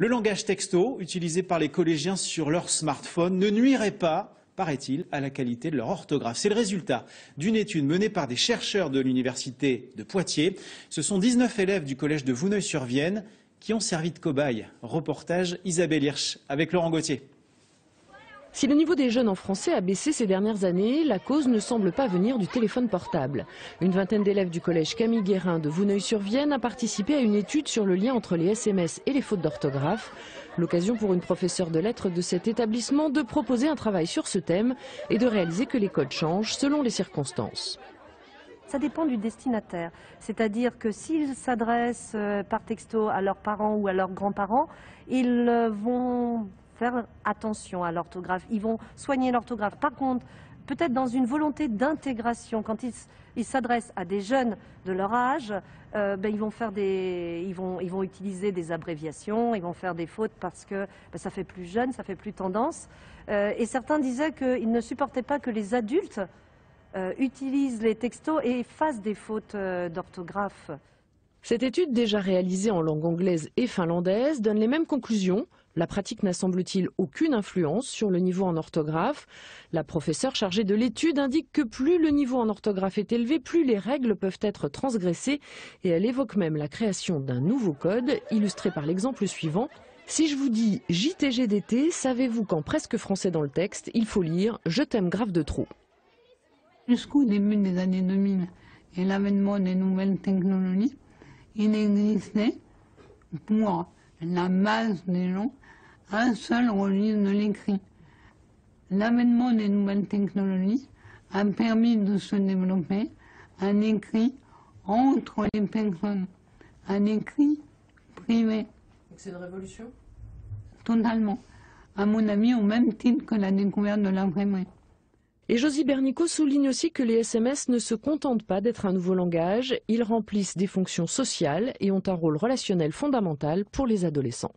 Le langage texto utilisé par les collégiens sur leur smartphone ne nuirait pas, paraît-il, à la qualité de leur orthographe. C'est le résultat d'une étude menée par des chercheurs de l'université de Poitiers. Ce sont 19 élèves du collège de Vouneuil-sur-Vienne qui ont servi de cobaye. Reportage Isabelle Hirsch avec Laurent Gauthier. Si le niveau des jeunes en français a baissé ces dernières années, la cause ne semble pas venir du téléphone portable. Une vingtaine d'élèves du collège Camille Guérin de Vouneuil-sur-Vienne a participé à une étude sur le lien entre les SMS et les fautes d'orthographe. L'occasion pour une professeure de lettres de cet établissement de proposer un travail sur ce thème et de réaliser que les codes changent selon les circonstances. Ça dépend du destinataire, c'est-à-dire que s'ils s'adressent par texto à leurs parents ou à leurs grands-parents, ils vont faire attention à l'orthographe, ils vont soigner l'orthographe. Par contre, peut-être dans une volonté d'intégration, quand ils s'adressent à des jeunes de leur âge, ils vont utiliser des abréviations, ils vont faire des fautes parce que ça fait plus jeune, ça fait plus tendance. Et certains disaient qu'ils ne supportaient pas que les adultes utilisent les textos et fassent des fautes d'orthographe. Cette étude, déjà réalisée en langue anglaise et finlandaise, donne les mêmes conclusions. La pratique n'a semble-t-il aucune influence sur le niveau en orthographe. La professeure chargée de l'étude indique que plus le niveau en orthographe est élevé, plus les règles peuvent être transgressées. Et elle évoque même la création d'un nouveau code, illustré par l'exemple suivant. Si je vous dis JTGDT, savez-vous qu'en presque français dans le texte, il faut lire « Je t'aime grave de trop ». Jusqu'au début des années 2000 et l'avènement des nouvelles technologies, il existait pour la masse des gens un seul registre de l'écrit. L'avènement des nouvelles technologies a permis de se développer un écrit entre les personnes, un écrit privé. C'est une révolution ? Totalement. À mon avis, au même titre que la découverte de l'imprimerie. Et Josie Bernicot souligne aussi que les SMS ne se contentent pas d'être un nouveau langage, ils remplissent des fonctions sociales et ont un rôle relationnel fondamental pour les adolescents.